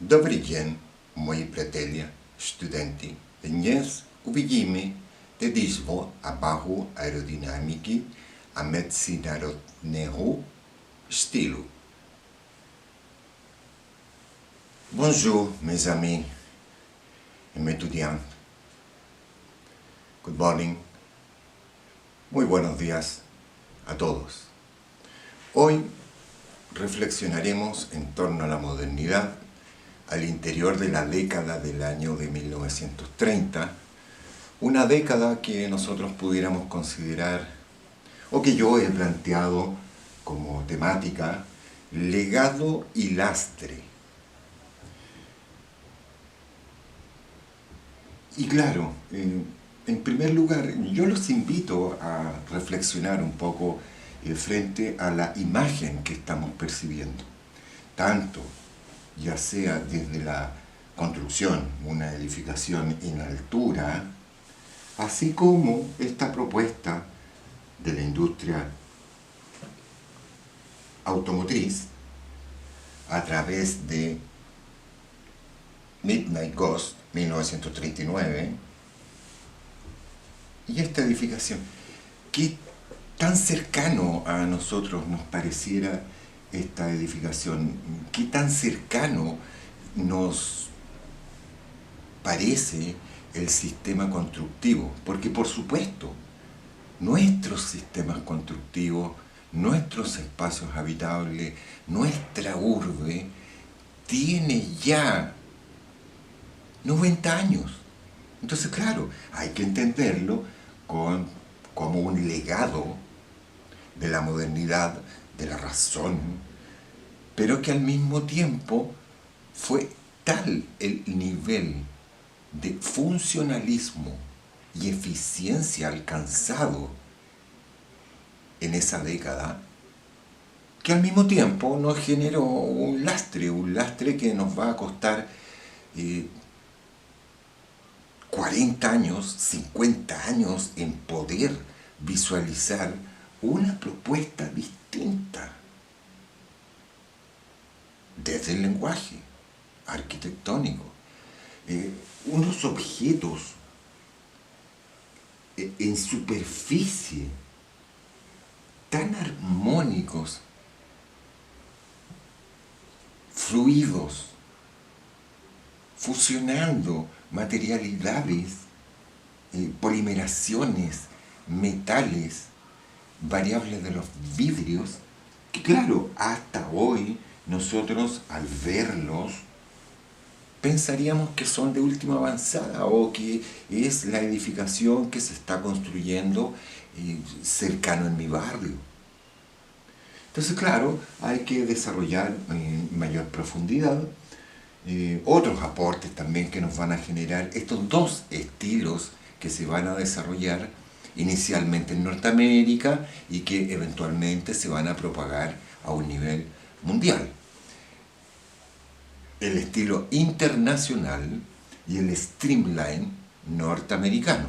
Dobry dzień, moi przyjaciele, studenci. Dnes uvidíme tedy abahu aerodynamiki a medzinárodného stylu. Bonjour, mes amis et mes étudiants. Good morning. Muy buenos días a todos. Hoy reflexionaremos en torno a la modernidad al interior de la década del año de 1930, una década que nosotros pudiéramos considerar, o que yo he planteado como temática, legado y lastre. Y claro, en primer lugar, yo los invito a reflexionar un poco frente a la imagen que estamos percibiendo, tanto ya sea desde la construcción, una edificación en altura, así como esta propuesta de la industria automotriz a través de Midnight Ghost, 1939, y esta edificación, que tan cercano a nosotros nos pareciera esta edificación, qué tan cercano nos parece el sistema constructivo, porque por supuesto, nuestros sistemas constructivos, nuestros espacios habitables, nuestra urbe, tiene ya 90 años. Entonces, claro, hay que entenderlo como un legado de la modernidad, de la razón, pero que al mismo tiempo fue tal el nivel de funcionalismo y eficiencia alcanzado en esa década, que al mismo tiempo nos generó un lastre que nos va a costar 40 años, 50 años en poder visualizar una propuesta distinta desde el lenguaje arquitectónico. Unos objetos en superficie tan armónicos, fluidos, fusionando materialidades, polimeraciones, metales, variables de los vidrios, que claro, hasta hoy nosotros al verlos pensaríamos que son de última avanzada o que es la edificación que se está construyendo cercano en mi barrio. Entonces, claro, hay que desarrollar en mayor profundidad otros aportes también que nos van a generar estos dos estilos que se van a desarrollar inicialmente en Norteamérica y que eventualmente se van a propagar a un nivel mundial. El estilo internacional y el streamline norteamericano.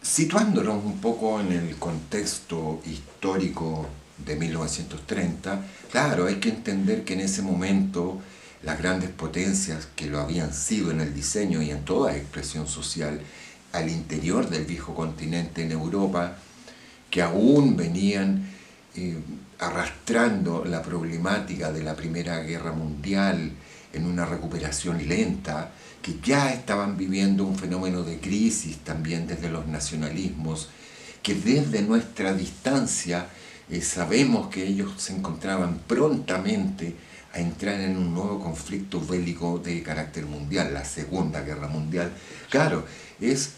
Situándonos un poco en el contexto histórico de 1930, claro, hay que entender que en ese momento las grandes potencias que lo habían sido en el diseño y en toda expresión social al interior del viejo continente en Europa, que aún venían arrastrando la problemática de la Primera Guerra Mundial en una recuperación lenta, que ya estaban viviendo un fenómeno de crisis también desde los nacionalismos, que desde nuestra distancia sabemos que ellos se encontraban prontamente a entrar en un nuevo conflicto bélico de carácter mundial, la Segunda Guerra Mundial. Claro, es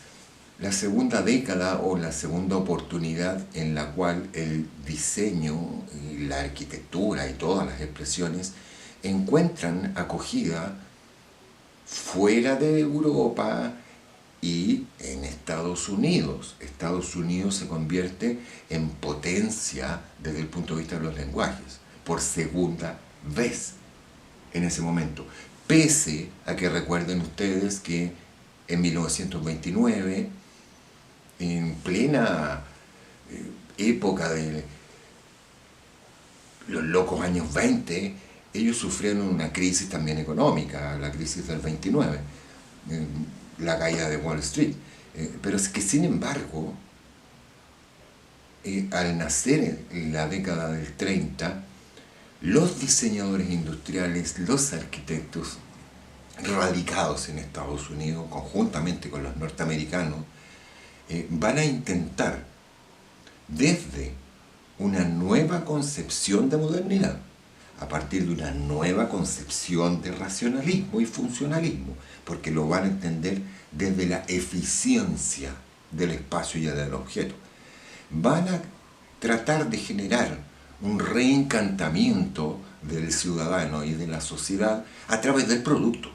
la segunda década o la segunda oportunidad en la cual el diseño, la arquitectura y todas las expresiones encuentran acogida fuera de Europa y en Estados Unidos. Estados Unidos se convierte en potencia desde el punto de vista de los lenguajes, por segunda vez en ese momento. Pese a que recuerden ustedes que en 1929, en plena época de los locos años 20, ellos sufrieron una crisis también económica, la crisis del 29, la caída de Wall Street. Pero es que sin embargo, al nacer en la década del 30, los diseñadores industriales, los arquitectos radicados en Estados Unidos, conjuntamente con los norteamericanos, van a intentar desde una nueva concepción de modernidad, a partir de una nueva concepción de racionalismo y funcionalismo, porque lo van a entender desde la eficiencia del espacio y del objeto. Van a tratar de generar un reencantamiento del ciudadano y de la sociedad a través del producto.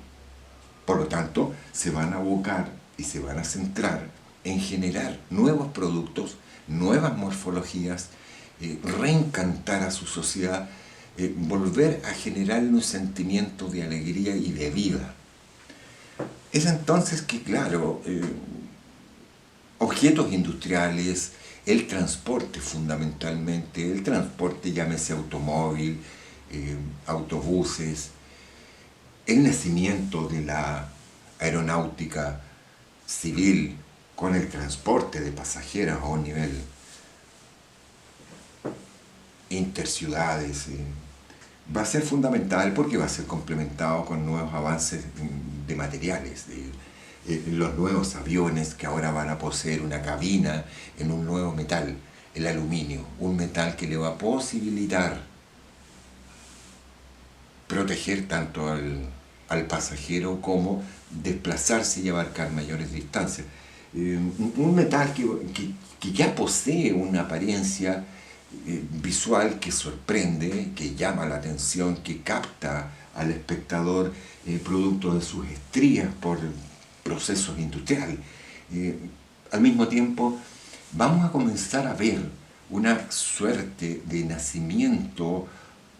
Por lo tanto, se van a abocar y se van a centrar en generar nuevos productos, nuevas morfologías, reencantar a su sociedad, volver a generarle un sentimiento de alegría y de vida. Es entonces que, claro, objetos industriales, el transporte fundamentalmente, el transporte llámese automóvil, autobuses, el nacimiento de la aeronáutica civil con el transporte de pasajeros a un nivel interciudades, va a ser fundamental porque va a ser complementado con nuevos avances de materiales, los nuevos aviones que ahora van a poseer una cabina en un nuevo metal, el aluminio, un metal que le va a posibilitar proteger tanto al pasajero como desplazarse y abarcar mayores distancias. Un metal que ya posee una apariencia visual que sorprende, que llama la atención, que capta al espectador producto de sus estrías por procesos industriales. Al mismo tiempo, vamos a comenzar a ver una suerte de nacimiento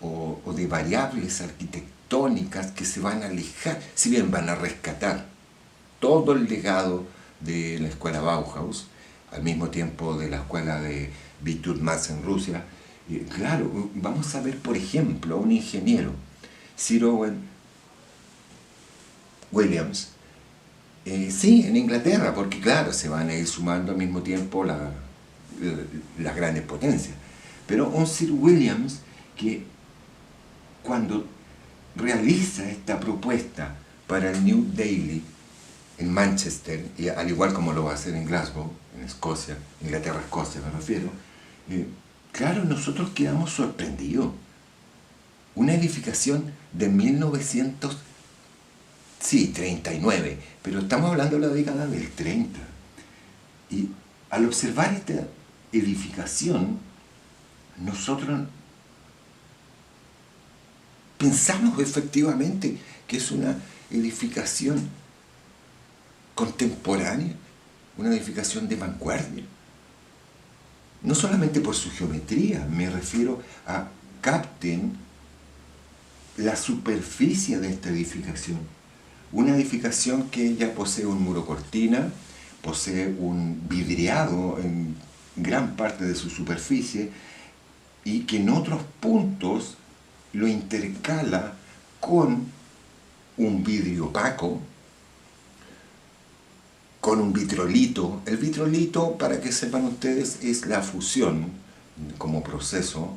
o de variables arquitectónicas que se van a alejar, si bien van a rescatar todo el legado de la escuela Bauhaus, al mismo tiempo de la escuela de Viktor Mas en Rusia. Claro, vamos a ver, por ejemplo, a un ingeniero, Sir Owen Williams, sí, en Inglaterra, porque claro, se van a ir sumando al mismo tiempo las grandes potencias. Pero un Sir Williams que cuando realiza esta propuesta para el New Daily en Manchester, y al igual como lo va a hacer en Glasgow, en Escocia, Inglaterra-Escocia me refiero, claro, nosotros quedamos sorprendidos. Una edificación de 1939, pero estamos hablando de la década del 30. Y al observar esta edificación, nosotros pensamos efectivamente que es una edificación contemporánea, una edificación de vanguardia. No solamente por su geometría, me refiero a capten la superficie de esta edificación. Una edificación que ya posee un muro cortina, posee un vidriado en gran parte de su superficie y que en otros puntos lo intercala con un vidrio opaco, con un vitrolito. El vitrolito, para que sepan ustedes, es la fusión como proceso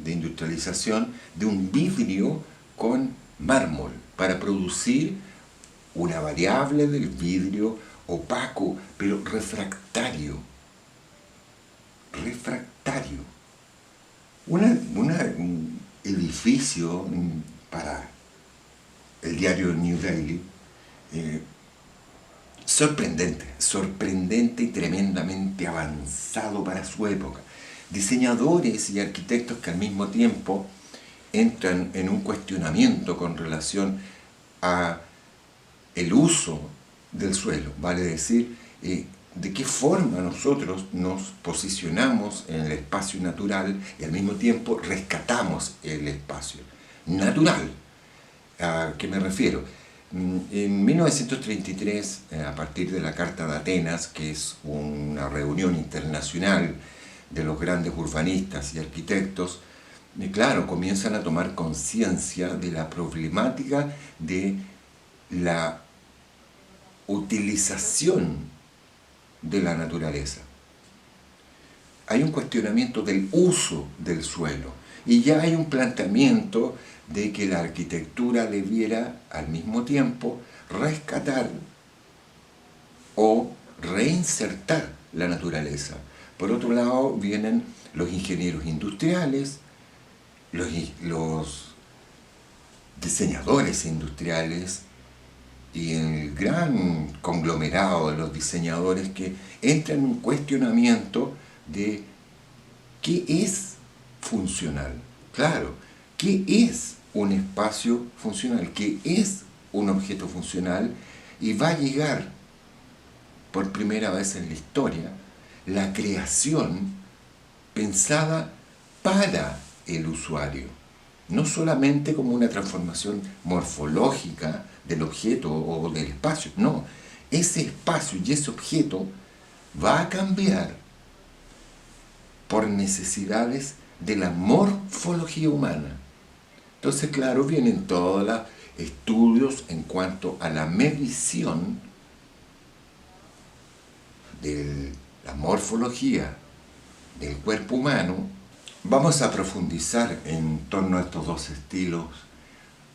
de industrialización de un vidrio con mármol para producir una variable del vidrio opaco, pero refractario. Refractario. Un edificio para el diario New Daily, sorprendente y tremendamente avanzado para su época. Diseñadores y arquitectos que al mismo tiempo entran en un cuestionamiento con relación a el uso del suelo, vale decir, de qué forma nosotros nos posicionamos en el espacio natural y al mismo tiempo rescatamos el espacio natural. ¿A qué me refiero? En 1933, a partir de la Carta de Atenas, que es una reunión internacional de los grandes urbanistas y arquitectos, Y claro, comienzan a tomar conciencia de la problemática de la utilización de la naturaleza. Hay un cuestionamiento del uso del suelo y ya hay un planteamiento de que la arquitectura debiera al mismo tiempo rescatar o reinsertar la naturaleza. Por otro lado vienen los ingenieros industriales, los diseñadores industriales y el gran conglomerado de los diseñadores que entran en un cuestionamiento de qué es funcional. Claro, ¿qué es un espacio funcional? ¿Qué es un objeto funcional? Y va a llegar por primera vez en la historia la creación pensada para el usuario, no solamente como una transformación morfológica del objeto o del espacio, no, ese espacio y ese objeto va a cambiar por necesidades de la morfología humana. Entonces, claro, vienen todos los estudios en cuanto a la medición de la morfología del cuerpo humano. Vamos a profundizar en torno a estos dos estilos,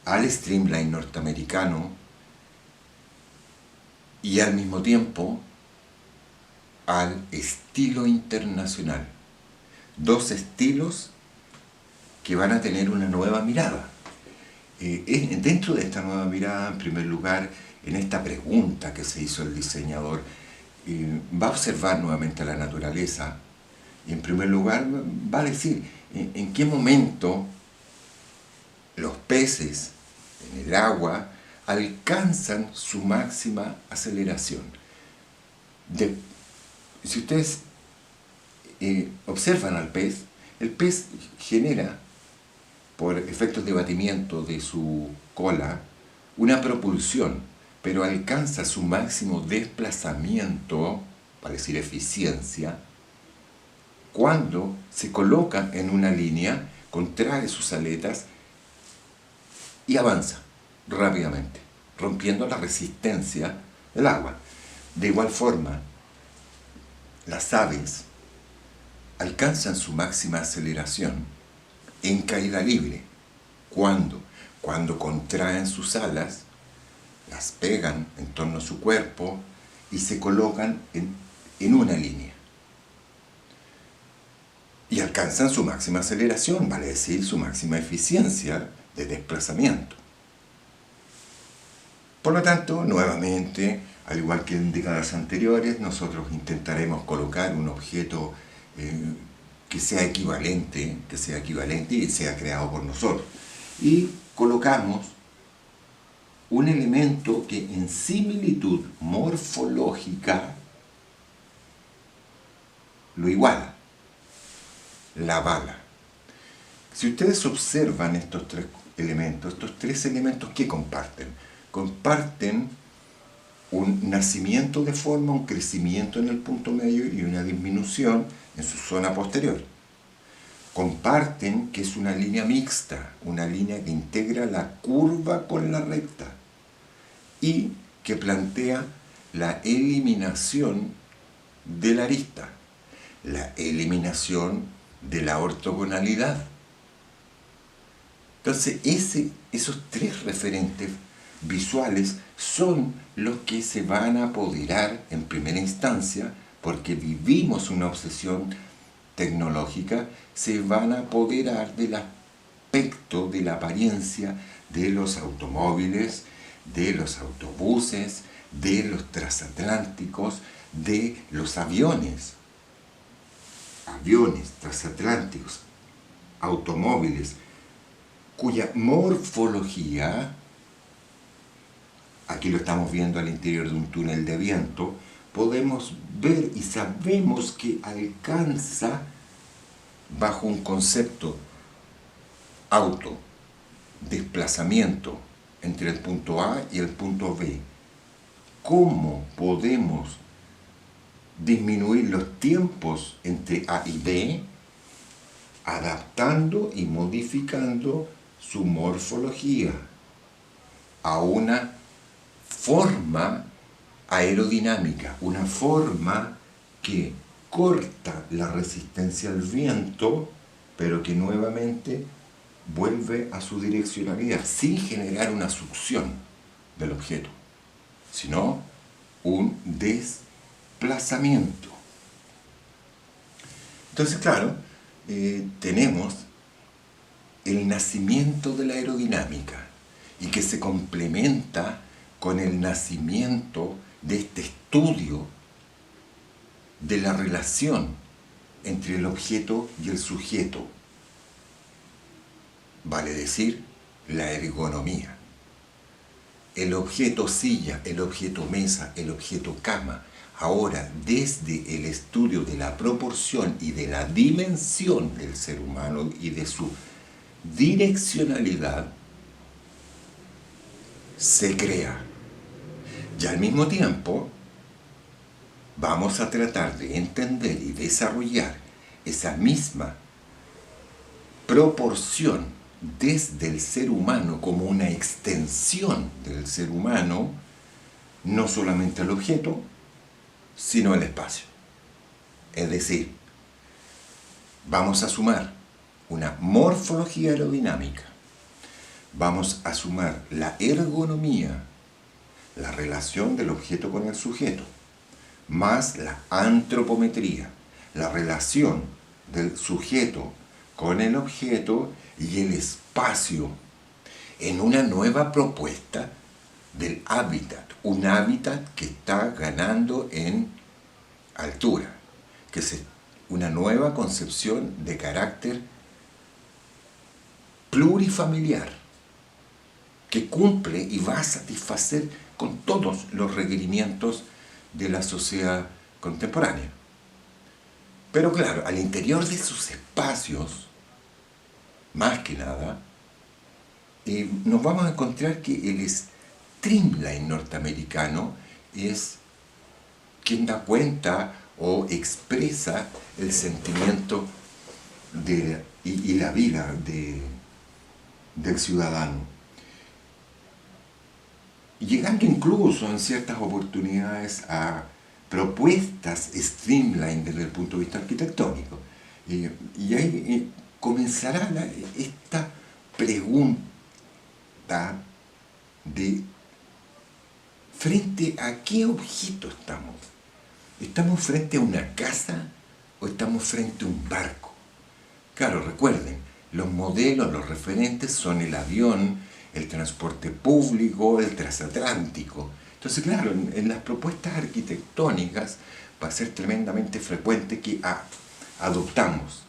al streamline norteamericano y al mismo tiempo al estilo internacional. Dos estilos que van a tener una nueva mirada. Dentro de esta nueva mirada, en primer lugar, en esta pregunta que se hizo el diseñador, va a observar nuevamente a la naturaleza y en primer lugar va a decir en qué momento los peces en el agua alcanzan su máxima aceleración. Si ustedes observan al pez, el pez genera, por efectos de batimiento de su cola, una propulsión, pero alcanza su máximo desplazamiento, para decir eficiencia, cuando se coloca en una línea, contrae sus aletas y avanza rápidamente, rompiendo la resistencia del agua. De igual forma, las aves alcanzan su máxima aceleración en caída libre. ¿Cuándo? Cuando contraen sus alas, las pegan en torno a su cuerpo y se colocan en una línea. Y alcanzan su máxima aceleración, vale decir, su máxima eficiencia de desplazamiento. Por lo tanto, nuevamente, al igual que en décadas anteriores, nosotros intentaremos colocar un objeto que sea equivalente y sea creado por nosotros. Y colocamos un elemento que en similitud morfológica lo iguala, la bala. Si ustedes observan estos tres elementos, ¿qué comparten? Comparten un nacimiento de forma, un crecimiento en el punto medio y una disminución en su zona posterior. Comparten que es una línea mixta, una línea que integra la curva con la recta y que plantea la eliminación de la arista, la eliminación de la ortogonalidad. Entonces, esos tres referentes visuales son los que se van a apoderar en primera instancia, porque vivimos una obsesión tecnológica, se van a apoderar del aspecto, de la apariencia de los automóviles, de los autobuses, de los transatlánticos, de los aviones, transatlánticos, automóviles, cuya morfología, aquí lo estamos viendo al interior de un túnel de viento, podemos ver y sabemos que alcanza bajo un concepto auto, desplazamiento entre el punto A y el punto B. ¿Cómo podemos disminuir los tiempos entre A y B adaptando y modificando su morfología a una forma aerodinámica, una forma que corta la resistencia al viento, pero que nuevamente vuelve a su direccionalidad, sin generar una succión del objeto, sino un desplazamiento. Entonces, claro, tenemos el nacimiento de la aerodinámica y que se complementa con el nacimiento de este estudio de la relación entre el objeto y el sujeto, vale decir, la ergonomía. El objeto silla, el objeto mesa, el objeto cama, ahora desde el estudio de la proporción y de la dimensión del ser humano y de su direccionalidad, se crea. Y al mismo tiempo, vamos a tratar de entender y desarrollar esa misma proporción desde el ser humano como una extensión del ser humano, no solamente al objeto, sino al espacio. Es decir, vamos a sumar una morfología aerodinámica, vamos a sumar la ergonomía, la relación del objeto con el sujeto, más la antropometría, la relación del sujeto con el objeto y el espacio, en una nueva propuesta del hábitat, un hábitat que está ganando en altura, que es una nueva concepción de carácter plurifamiliar, que cumple y va a satisfacer con todos los requerimientos de la sociedad contemporánea. Pero claro, al interior de sus espacios, más que nada, nos vamos a encontrar que el streamline norteamericano es quien da cuenta o expresa el sentimiento y la vida del ciudadano, llegando incluso en ciertas oportunidades a propuestas streamline desde el punto de vista arquitectónico. Y ahí comenzará esta pregunta de ¿frente a qué objeto estamos? ¿Estamos frente a una casa o estamos frente a un barco? Claro, recuerden, los modelos, los referentes son el avión, el transporte público, el transatlántico. Entonces, claro, en las propuestas arquitectónicas va a ser tremendamente frecuente que adoptamos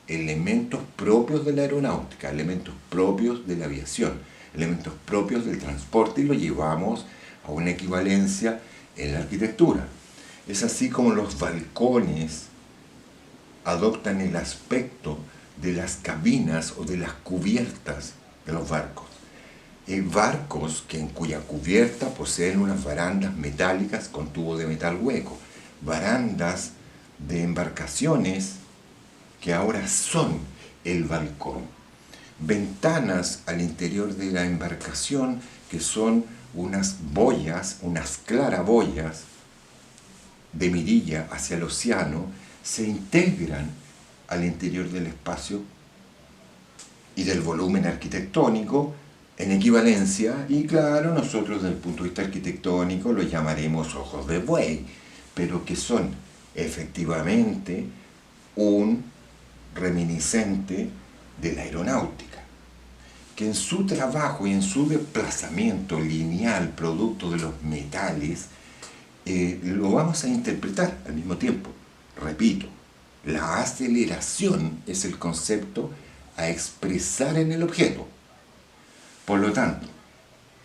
elementos propios de la aeronáutica, elementos propios de la aviación, elementos propios del transporte y lo llevamos a una equivalencia en la arquitectura. Es así como los balcones adoptan el aspecto de las cabinas o de las cubiertas de los barcos. Barcos en cuya cubierta poseen unas barandas metálicas con tubo de metal hueco, barandas de embarcaciones que ahora son el balcón, ventanas al interior de la embarcación que son unas boyas, unas claraboyas de mirilla hacia el océano, se integran al interior del espacio y del volumen arquitectónico en equivalencia, y claro, nosotros desde el punto de vista arquitectónico lo llamaremos ojos de buey, pero que son efectivamente un reminiscente de la aeronáutica, que en su trabajo y en su desplazamiento lineal producto de los metales, lo vamos a interpretar al mismo tiempo. Repito, la aceleración es el concepto a expresar en el objeto. Por lo tanto,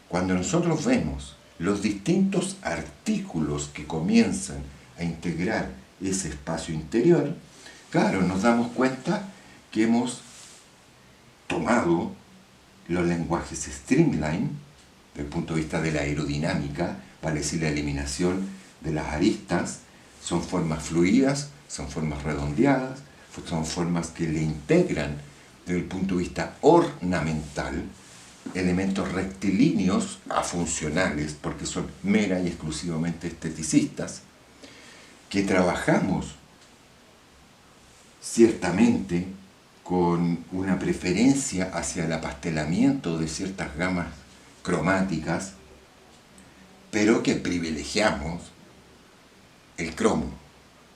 cuando nosotros vemos los distintos artículos que comienzan a integrar ese espacio interior, claro, nos damos cuenta que hemos tomado los lenguajes streamline, desde el punto de vista de la aerodinámica, vale decir la eliminación de las aristas, son formas fluidas, son formas redondeadas, son formas que le integran desde el punto de vista ornamental elementos rectilíneos a funcionales, porque son mera y exclusivamente esteticistas, que trabajamos ciertamente con una preferencia hacia el apastelamiento de ciertas gamas cromáticas, pero que privilegiamos el cromo,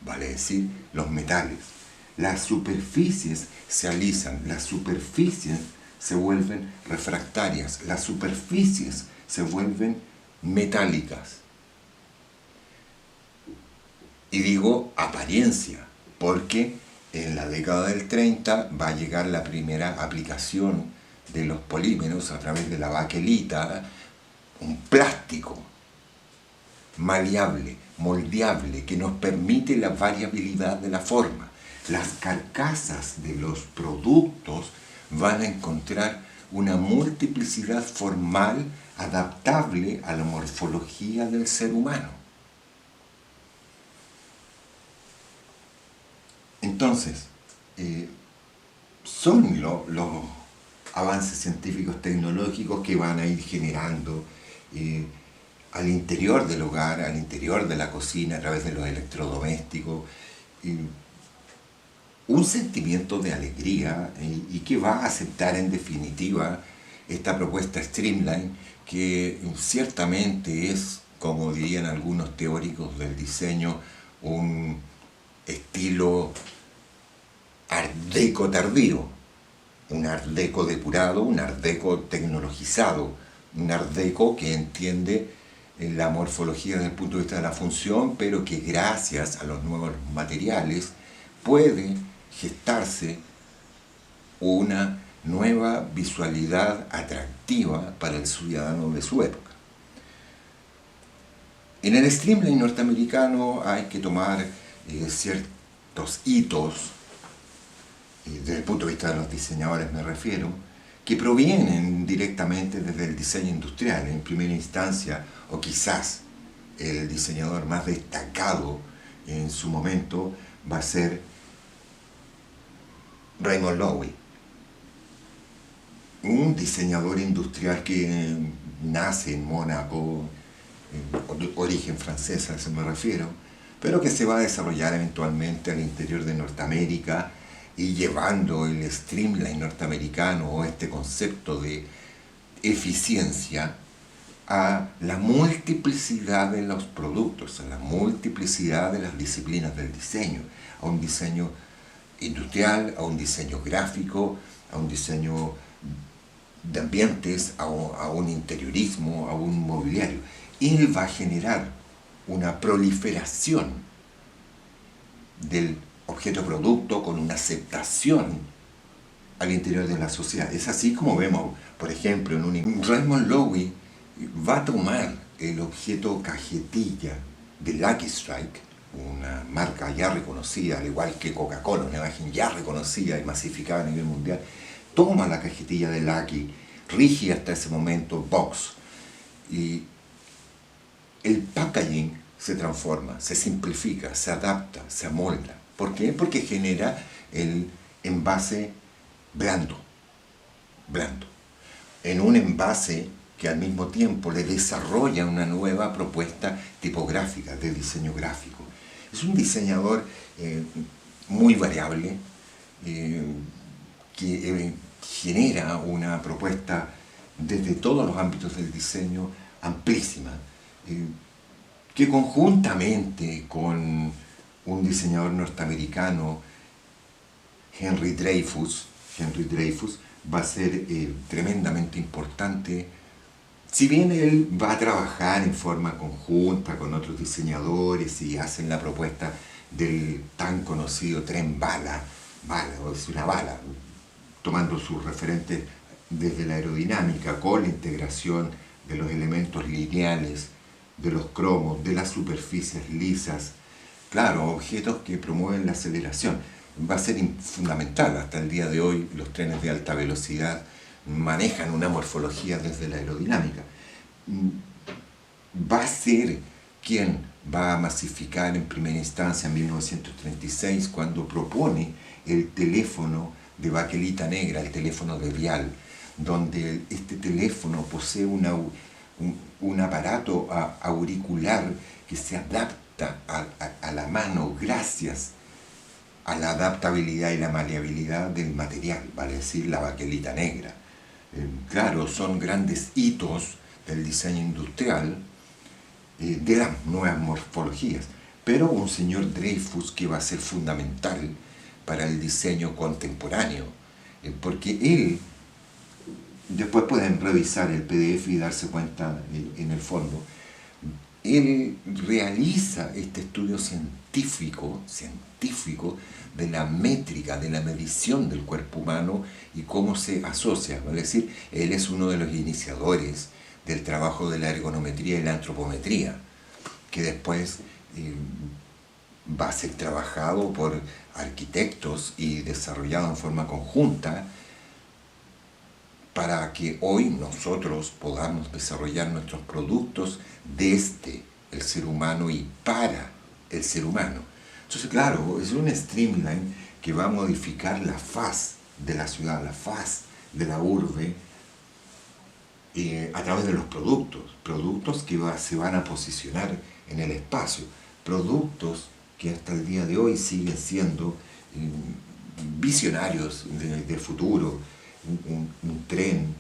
vale decir, los metales. Las superficies se alisan, las superficies se vuelven refractarias, las superficies se vuelven metálicas. Y digo apariencia, porque en la década del 30 va a llegar la primera aplicación de los polímeros a través de la baquelita, un plástico maleable, moldeable, que nos permite la variabilidad de la forma. Las carcasas de los productos van a encontrar una multiplicidad formal adaptable a la morfología del ser humano. Entonces, son los avances científicos tecnológicos que van a ir generando al interior del hogar, al interior de la cocina, a través de los electrodomésticos, un sentimiento de alegría y que va a aceptar en definitiva esta propuesta Streamline, que ciertamente es, como dirían algunos teóricos del diseño, un estilo art deco tardío, un art deco depurado, un art deco tecnologizado, un art deco que entiende la morfología desde el punto de vista de la función, pero que gracias a los nuevos materiales puede gestarse una nueva visualidad atractiva para el ciudadano de su época. En el Streamline norteamericano hay que tomar ciertos hitos, desde el punto de vista de los diseñadores me refiero, que provienen directamente desde el diseño industrial en primera instancia, o quizás el diseñador más destacado en su momento va a ser Raymond Loewy, un diseñador industrial que nace en Mónaco, origen francés a eso me refiero, pero que se va a desarrollar eventualmente al interior de Norteamérica y llevando el Streamline norteamericano o este concepto de eficiencia a la multiplicidad de los productos, a la multiplicidad de las disciplinas del diseño, a un diseño industrial, a un diseño gráfico, a un diseño de ambientes, a un interiorismo, a un mobiliario. Él va a generar una proliferación del objeto producto con una aceptación al interior de la sociedad. Es así como vemos, por ejemplo, Raymond Loewy va a tomar el objeto cajetilla de Lucky Strike, una marca ya reconocida, al igual que Coca-Cola, una imagen ya reconocida y masificada a nivel mundial, toma la cajetilla de Lucky, rige hasta ese momento box, y el packaging se transforma, se simplifica, se adapta, se amolda. ¿Por qué? Porque genera el envase blando, en un envase que al mismo tiempo le desarrolla una nueva propuesta tipográfica de diseño gráfico. Es un diseñador muy variable, que genera una propuesta desde todos los ámbitos del diseño amplísima, que conjuntamente con un diseñador norteamericano, Henry Dreyfuss, va a ser tremendamente importante. Si bien él va a trabajar en forma conjunta con otros diseñadores y hacen la propuesta del tan conocido tren bala, o es una bala, tomando sus referentes desde la aerodinámica, con la integración de los elementos lineales, de los cromos, de las superficies lisas, claro, objetos que promueven la aceleración. Va a ser fundamental. Hasta el día de hoy los trenes de alta velocidad manejan una morfología desde la aerodinámica. Va a ser quien va a masificar en primera instancia en 1936 cuando propone el teléfono de baquelita negra, el teléfono de dial, donde este teléfono posee un aparato auricular que se adapta a la mano gracias a la adaptabilidad y la maleabilidad del material, vale decir, la baquelita negra. Claro, son grandes hitos del diseño industrial, de las nuevas morfologías, pero un señor Dreyfus que va a ser fundamental para el diseño contemporáneo, porque él, después pueden revisar el PDF y darse cuenta en el fondo, él realiza este estudio científico de la métrica, de la medición del cuerpo humano y cómo se asocia. Es decir, él es uno de los iniciadores del trabajo de la ergonometría y la antropometría, que después va a ser trabajado por arquitectos y desarrollado en forma conjunta para que hoy nosotros podamos desarrollar nuestros productos desde el ser humano y para el ser humano. Entonces, claro, es un streamline que va a modificar la faz de la ciudad, la faz de la urbe, a través de los productos que se van a posicionar en el espacio, productos que hasta el día de hoy siguen siendo visionarios del futuro, un tren,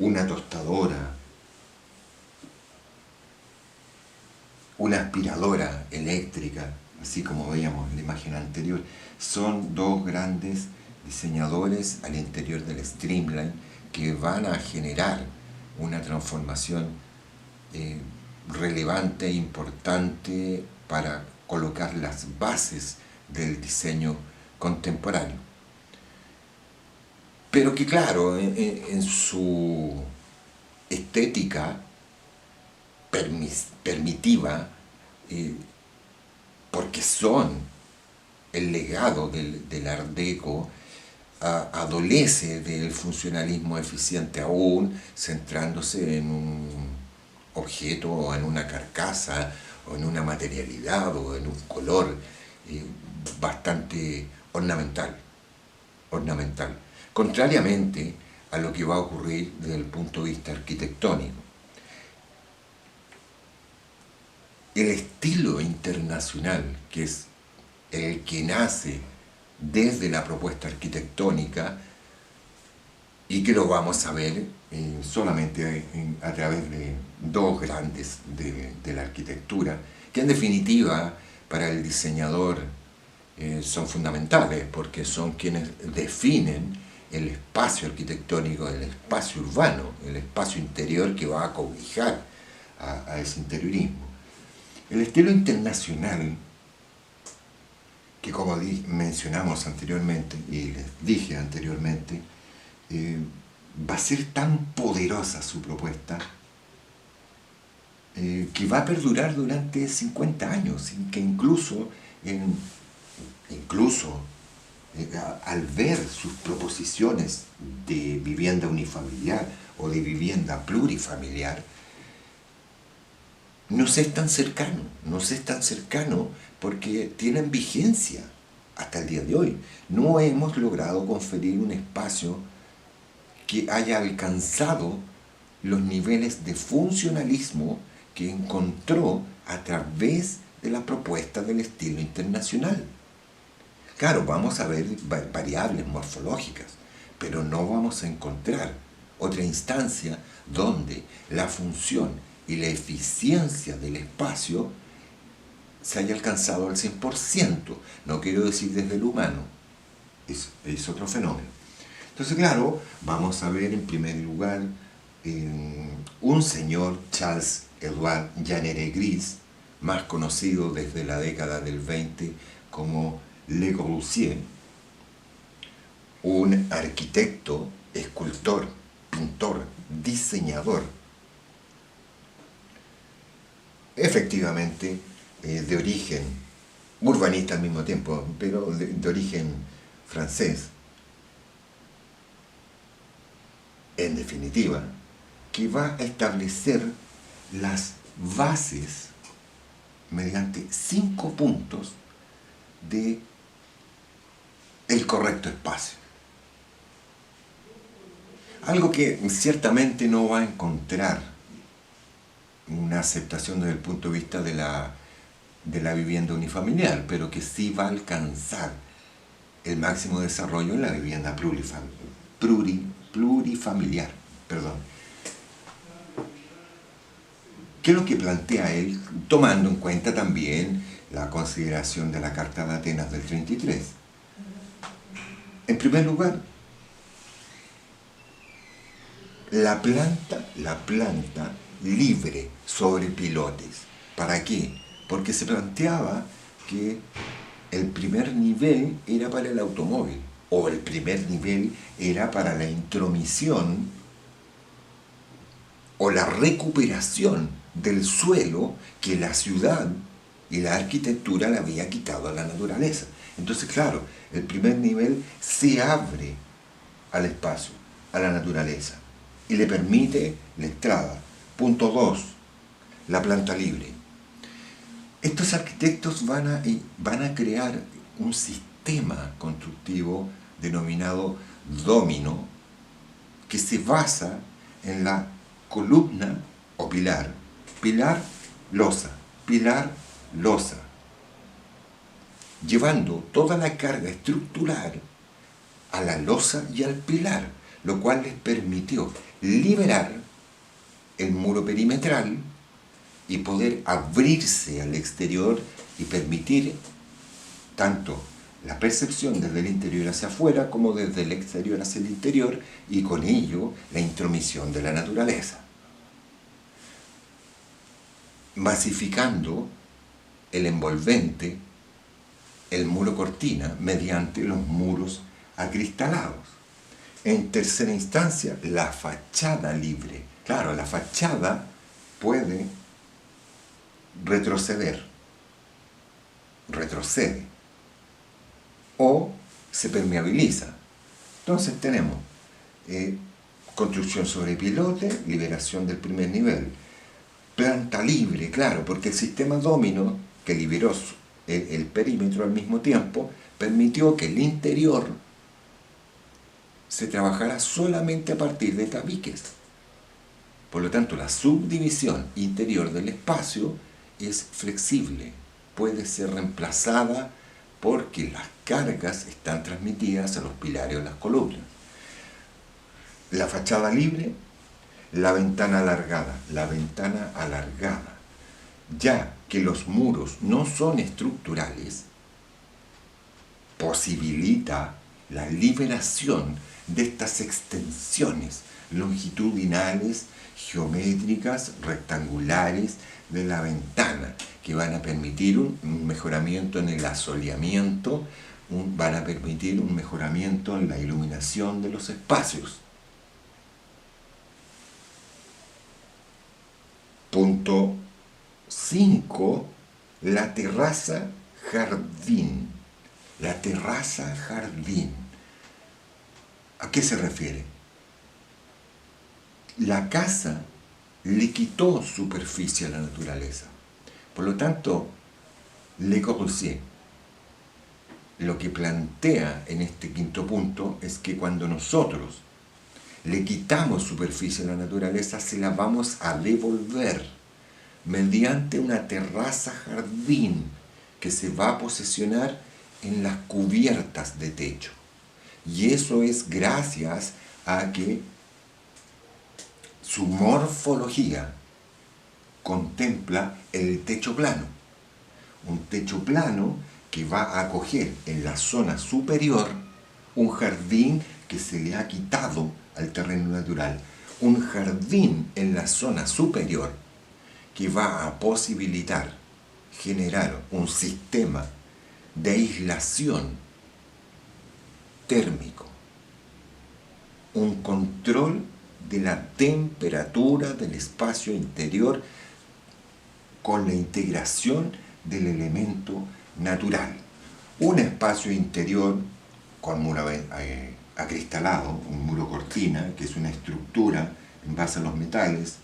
una tostadora, una aspiradora eléctrica, así como veíamos en la imagen anterior. Son dos grandes diseñadores al interior del Streamline que van a generar una transformación relevante e importante para colocar las bases del diseño contemporáneo. Pero que claro, en su estética permitiva, porque son el legado del Art Deco, adolece del funcionalismo eficiente aún, centrándose en un objeto o en una carcasa o en una materialidad o en un color bastante ornamental. Contrariamente a lo que va a ocurrir desde el punto de vista arquitectónico. El estilo internacional, que es el que nace desde la propuesta arquitectónica y que lo vamos a ver solamente a través de dos grandes de la arquitectura, que en definitiva para el diseñador son fundamentales porque son quienes definen el espacio arquitectónico, el espacio urbano, el espacio interior que va a cobijar a ese interiorismo. El estilo internacional, que como mencionamos anteriormente y les dije anteriormente, va a ser tan poderosa su propuesta que va a perdurar durante 50 años, que incluso al ver sus proposiciones de vivienda unifamiliar o de vivienda plurifamiliar, no es tan cercano porque tienen vigencia hasta el día de hoy. No hemos logrado conferir un espacio que haya alcanzado los niveles de funcionalismo que encontró a través de la propuesta del estilo internacional. Claro, vamos a ver variables morfológicas, pero no vamos a encontrar otra instancia donde la función y la eficiencia del espacio se haya alcanzado al 100%. No quiero decir desde el humano, es otro fenómeno. Entonces, claro, vamos a ver en primer lugar un señor, Charles-Édouard Jeanneret-Gris, más conocido desde la década del 20 como Le Corbusier, un arquitecto, escultor, pintor, diseñador, efectivamente de origen urbanista al mismo tiempo, pero de origen francés, en definitiva, que va a establecer las bases mediante 5 puntos de el correcto espacio. Algo que ciertamente no va a encontrar una aceptación desde el punto de vista de la vivienda unifamiliar, pero que sí va a alcanzar el máximo desarrollo en la vivienda plurifamiliar. Perdón. ¿Qué es lo que plantea él, tomando en cuenta también la consideración de la Carta de Atenas del 33? En primer lugar, la planta libre sobre pilotes. ¿Para qué? Porque se planteaba que el primer nivel era para el automóvil, o el primer nivel era para la intromisión o la recuperación del suelo que la ciudad y la arquitectura le había quitado a la naturaleza. Entonces, claro, el primer nivel se abre al espacio, a la naturaleza, y le permite la entrada. Punto 2, la planta libre. Estos arquitectos van a crear un sistema constructivo denominado domino, que se basa en la columna o pilar, losa, llevando toda la carga estructural a la losa y al pilar, lo cual les permitió liberar el muro perimetral y poder abrirse al exterior y permitir tanto la percepción desde el interior hacia afuera como desde el exterior hacia el interior, y con ello la intromisión de la naturaleza, masificando el envolvente, el muro cortina, mediante los muros acristalados. En tercera instancia, la fachada libre. Claro, la fachada puede retrocede, o se permeabiliza. Entonces tenemos construcción sobre pilote, liberación del primer nivel, planta libre, claro, porque el sistema domino, que liberó el perímetro al mismo tiempo, permitió que el interior se trabajara solamente a partir de tabiques. Por lo tanto, la subdivisión interior del espacio es flexible, puede ser reemplazada porque las cargas están transmitidas a los pilares o las columnas. La fachada libre, la ventana alargada, ya que los muros no son estructurales, posibilita la liberación de estas extensiones longitudinales, geométricas, rectangulares de la ventana, que van a permitir un mejoramiento en el asoleamiento, van a permitir un mejoramiento en la iluminación de los espacios. Punto 5. La terraza jardín. La terraza jardín. ¿A qué se refiere? La casa le quitó superficie a la naturaleza. Por lo tanto, Le Corbusier lo que plantea en este quinto punto es que cuando nosotros le quitamos superficie a la naturaleza, se la vamos a devolver mediante una terraza jardín que se va a posesionar en las cubiertas de techo. Y eso es gracias a que su morfología contempla el techo plano. Un techo plano que va a acoger en la zona superior un jardín que se le ha quitado al terreno natural. Un jardín en la zona superior que va a posibilitar generar un sistema de aislación térmico, un control de la temperatura del espacio interior con la integración del elemento natural. Un espacio interior con muro acristalado, un muro cortina, que es una estructura en base a los metales,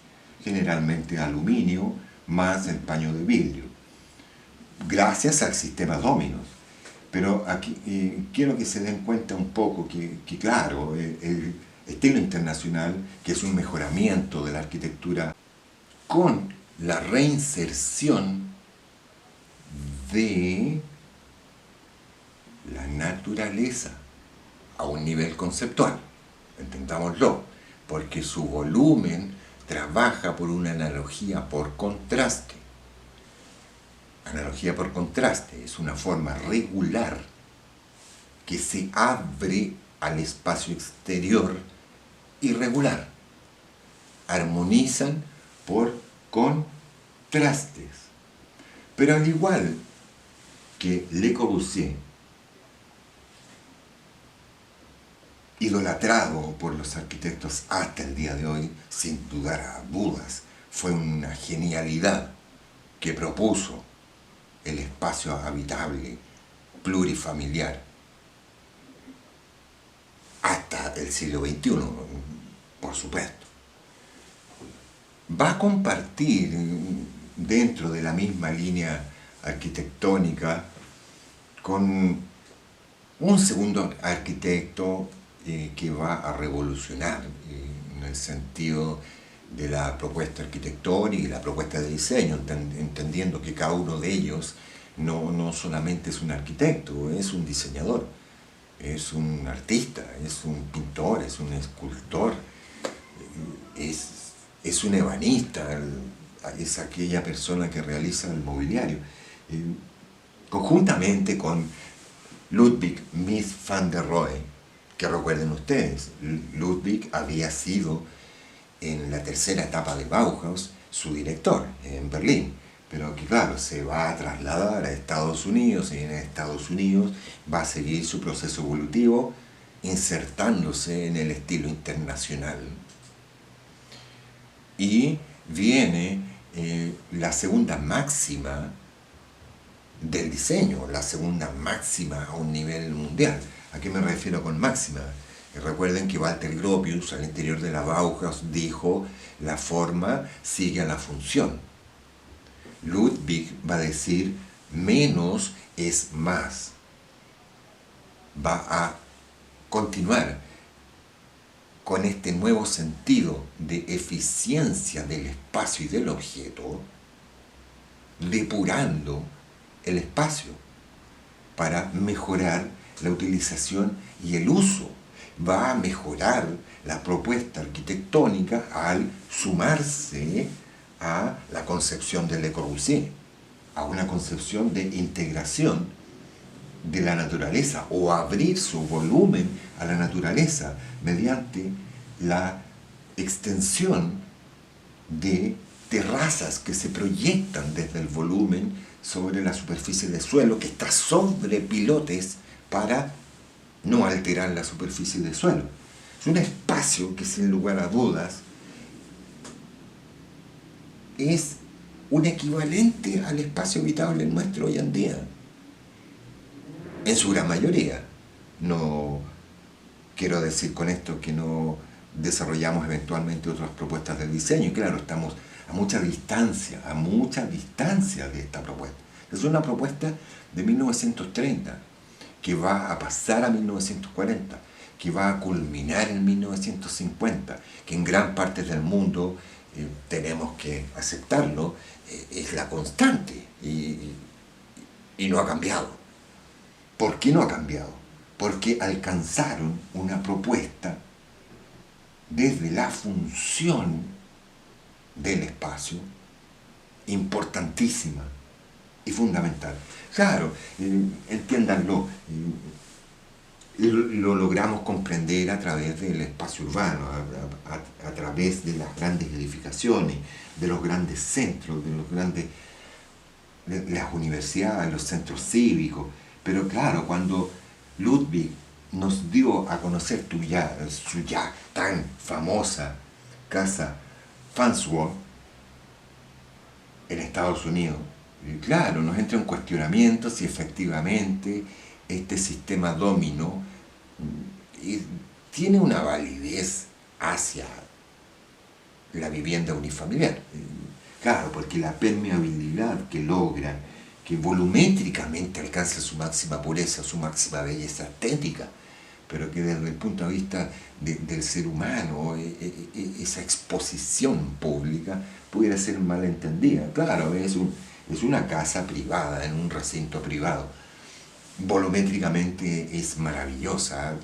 generalmente aluminio, más el paño de vidrio, gracias al sistema dominos. Pero aquí quiero que se den cuenta un poco que claro, el estilo internacional, que es un mejoramiento de la arquitectura, con la reinserción de la naturaleza a un nivel conceptual, entendámoslo, porque su volumen trabaja por una analogía por contraste. Analogía por contraste es una forma regular que se abre al espacio exterior irregular. Armonizan por contrastes. Pero al igual que Le Corbusier, idolatrado por los arquitectos hasta el día de hoy, sin dudar a dudas, fue una genialidad que propuso el espacio habitable, plurifamiliar, hasta el siglo XXI, por supuesto. Va a compartir dentro de la misma línea arquitectónica con un segundo arquitecto que va a revolucionar en el sentido de la propuesta arquitectónica y la propuesta de diseño, entendiendo que cada uno de ellos no solamente es un arquitecto, es un diseñador, es un artista, es un pintor, es un escultor, es un ebanista, es aquella persona que realiza el mobiliario. Conjuntamente con Ludwig Mies van der Rohe, que recuerden ustedes, Ludwig había sido en la tercera etapa de Bauhaus su director en Berlín, pero que claro, se va a trasladar a Estados Unidos y en Estados Unidos va a seguir su proceso evolutivo insertándose en el estilo internacional. Y viene la segunda máxima del diseño, la segunda máxima a un nivel mundial. ¿A qué me refiero con máxima? Recuerden que Walter Gropius, al interior de la Bauhaus, dijo: la forma sigue a la función. Ludwig va a decir: menos es más. Va a continuar con este nuevo sentido de eficiencia del espacio y del objeto, depurando el espacio para mejorar la utilización y el uso. Va a mejorar la propuesta arquitectónica al sumarse a la concepción de Le Corbusier, a una concepción de integración de la naturaleza o abrir su volumen a la naturaleza mediante la extensión de terrazas que se proyectan desde el volumen sobre la superficie del suelo que está sobre pilotes para no alterar la superficie del suelo. Es un espacio que sin lugar a dudas es un equivalente al espacio habitable nuestro hoy en día, en su gran mayoría. No quiero decir con esto que no desarrollamos eventualmente otras propuestas de diseño, y claro, estamos a mucha distancia de esta propuesta. Es una propuesta de 1930, que va a pasar a 1940, que va a culminar en 1950, que en gran parte del mundo, tenemos que aceptarlo, es la constante y no ha cambiado. ¿Por qué no ha cambiado? Porque alcanzaron una propuesta desde la función del espacio importantísima y fundamental. Claro, entiéndanlo, lo logramos comprender a través del espacio urbano, a través de las grandes edificaciones, de los grandes centros, de las universidades, los centros cívicos. Pero claro, cuando Ludwig nos dio a conocer su ya tan famosa casa Farnsworth en Estados Unidos, claro, nos entra un cuestionamiento si efectivamente este sistema domino tiene una validez hacia la vivienda unifamiliar. Claro, porque la permeabilidad que logra, que volumétricamente alcanza su máxima pureza, su máxima belleza estética, pero que desde el punto de vista del ser humano, esa exposición pública pudiera ser malentendida. Claro, es una casa privada, en un recinto privado. Volumétricamente es maravillosa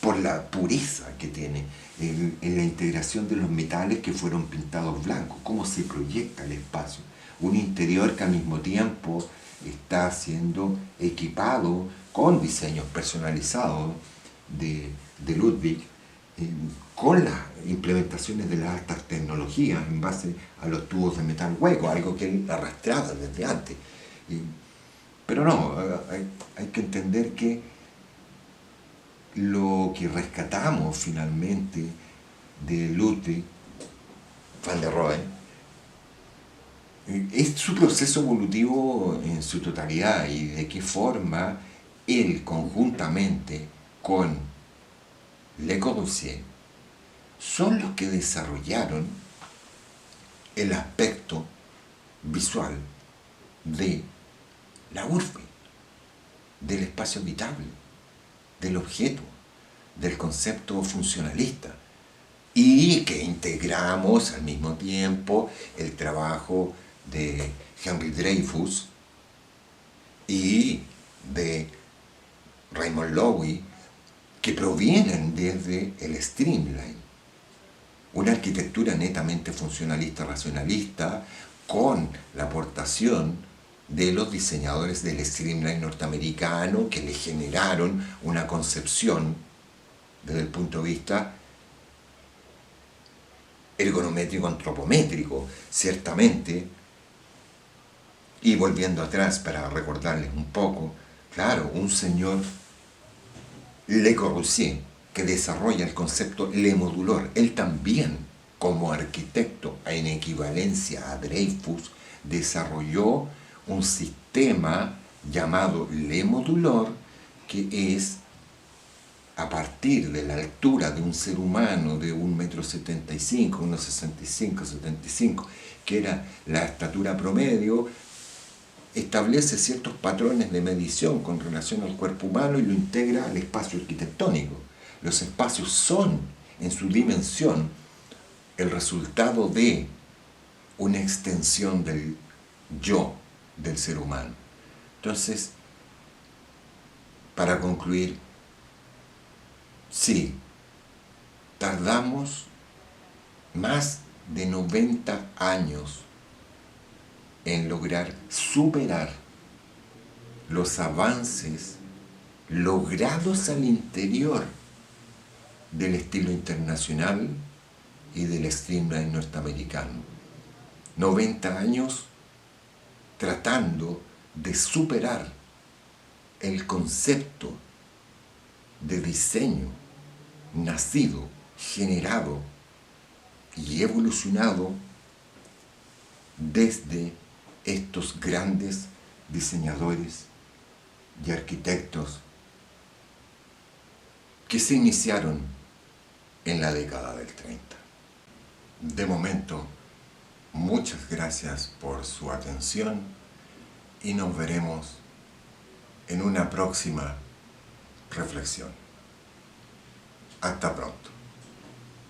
por la pureza que tiene, en la integración de los metales que fueron pintados blancos, cómo se proyecta el espacio. Un interior que al mismo tiempo está siendo equipado con diseños personalizados de Ludwig, con las implementaciones de las altas tecnologías en base a los tubos de metal hueco, algo que él arrastraba desde antes. Pero no, hay que entender que lo que rescatamos finalmente de Ludwig van der Rohe es su proceso evolutivo en su totalidad y de qué forma él conjuntamente con Le Corbusier son los que desarrollaron el aspecto visual de la urbe, del espacio habitable, del objeto, del concepto funcionalista, y que integramos al mismo tiempo el trabajo de Henry Dreyfus y de Raymond Loewy, que provienen desde el streamline, una arquitectura netamente funcionalista, racionalista, con la aportación de los diseñadores del streamline norteamericano, que le generaron una concepción desde el punto de vista ergonométrico antropométrico, ciertamente. Y volviendo atrás para recordarles un poco, claro, un señor Le Corbusier que desarrolla el concepto Le Modulor, él también como arquitecto en equivalencia a Dreyfus desarrolló un sistema llamado Le Modulor, que es a partir de la altura de un ser humano de 1,75 m, 1,65, 75, que era la estatura promedio, establece ciertos patrones de medición con relación al cuerpo humano y lo integra al espacio arquitectónico. Los espacios son, en su dimensión, el resultado de una extensión del yo del ser humano. Entonces, para concluir, sí, tardamos más de 90 años en lograr superar los avances logrados al interior del estilo internacional y del streamline norteamericano. 90 años tratando de superar el concepto de diseño nacido, generado y evolucionado desde estos grandes diseñadores y arquitectos que se iniciaron en la década del 30. De momento, muchas gracias por su atención y nos veremos en una próxima reflexión. Hasta pronto.